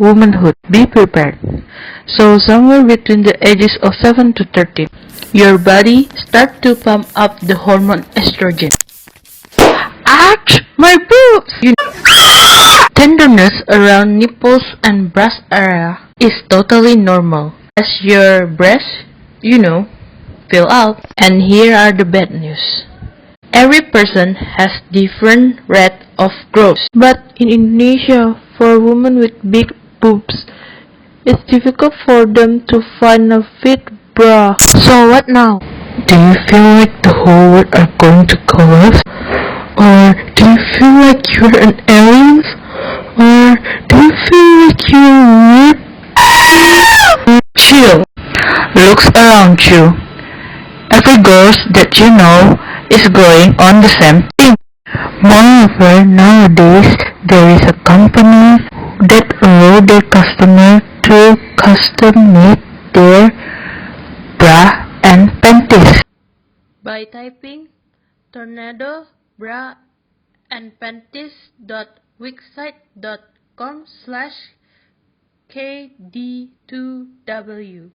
womanhood. Be prepared. So somewhere between the ages of 7 to 13, your body starts to pump up the hormone estrogen. Ouch! My boobs! Tenderness around nipples and breast area is totally normal. As your breasts, fill out. And here are the bad news. Every person has different rate of growth. But in Indonesia, for women with big boobs, it's difficult for them to find a fit bra. So what now? Do you feel like the whole world are going to collapse? Or do you feel like you're an alien? Or do you feel like you're weird? Chill. Looks around you. Every girl that you know is going on the same thing. Moreover, nowadays there is a company that allow their customer to custom make their bra and panties by typing tornado bra and panties.wixsite.com/kd2w.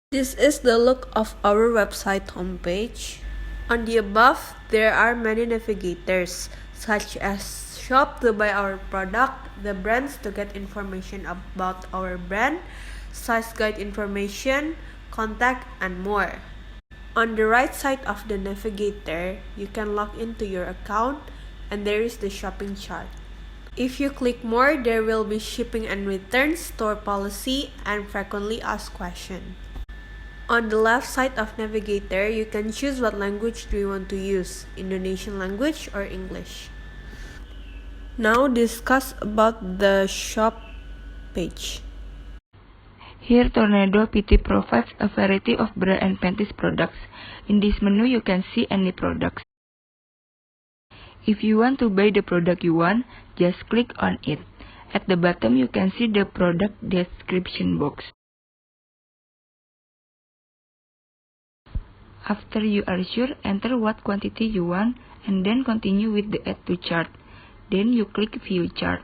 This is the look of our website homepage. On the above, there are many navigators, such as shop to buy our product, the brands to get information about our brand, size guide information, contact, and more. On the right side of the navigator, you can log into your account, and there is the shopping chart. If you click more, there will be shipping and returns, store policy, and frequently asked questions. On the left side of navigator, you can choose what language do you want to use, Indonesian language or English. Now discuss about the shop page. Here Tornado PT provides a variety of bra and panties products. In this menu you can see any products. If you want to buy the product you want, just click on it. At the bottom you can see the product description box. After you are sure, enter what quantity you want and then continue with the add to chart. Then you click view chart.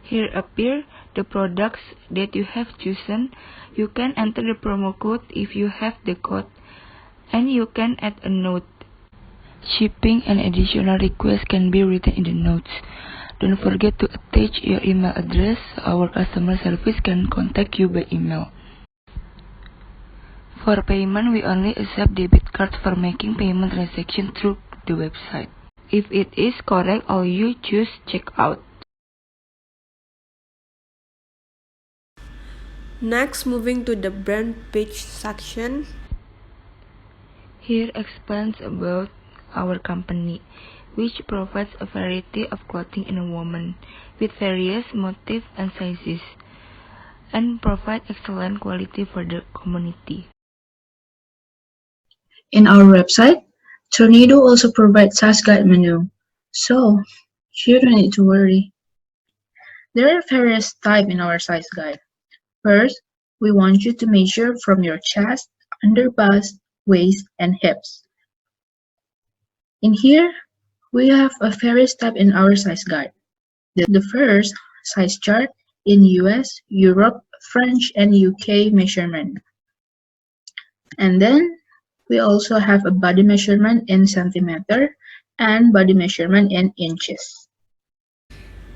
Here appear the products that you have chosen. You can enter the promo code if you have the code, and you can add a note. Shipping and additional requests can be written in the notes. Don't forget to attach your email address. Our customer service can contact you by email. For payment, we only accept debit cards for making payment transaction through the website. If it is correct, all you choose checkout. Next, moving to the brand page section. Here explains about our company, which provides a variety of clothing in a woman with various motifs and sizes, and provide excellent quality for the community. In our website, Tornado also provides size guide menu, so you don't need to worry. There are various types in our size guide. First, we want you to measure from your chest, under bust, waist, and hips. In here, we have a various type in our size guide. The first, size chart in US, Europe, French, and UK measurement. And then, we also have a body measurement in centimeter and body measurement in inches.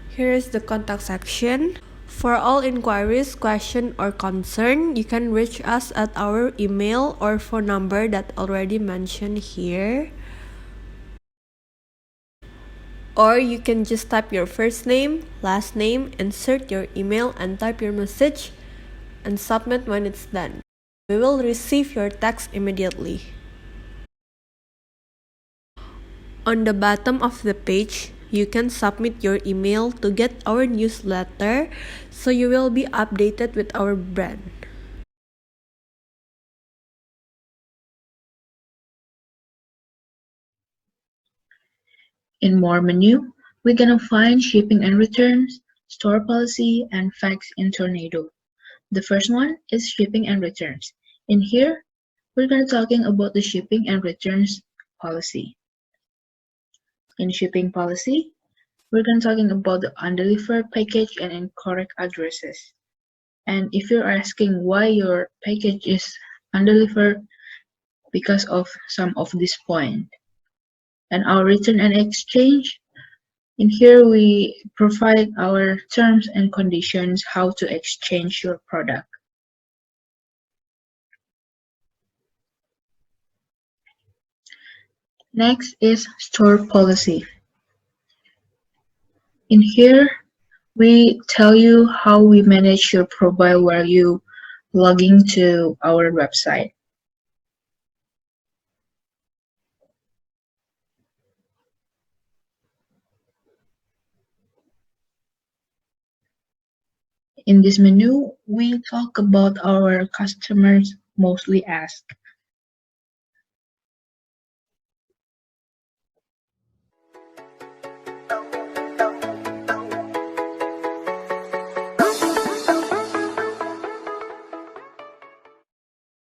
Here is the contact section. For all inquiries, question, or concern, you can reach us at our email or phone number that already mentioned here. Or you can just type your first name, last name, insert your email, and type your message and submit when it's done. We will receive your text immediately. On the bottom of the page, you can submit your email to get our newsletter, so you will be updated with our brand. In more menu, we're gonna find shipping and returns, store policy, and facts in Tornado. The first one is shipping and returns. In here, we're gonna talking about the shipping and returns policy. In shipping policy, We're going to talking about the undelivered package and incorrect addresses. And if you're asking why your package is undelivered, because of some of this point. And our return and exchange, in here we provide our terms and conditions how to exchange your product. Next is store policy. In here, we tell you how we manage your profile while you logging to our website. In this menu, we talk about our customers mostly ask.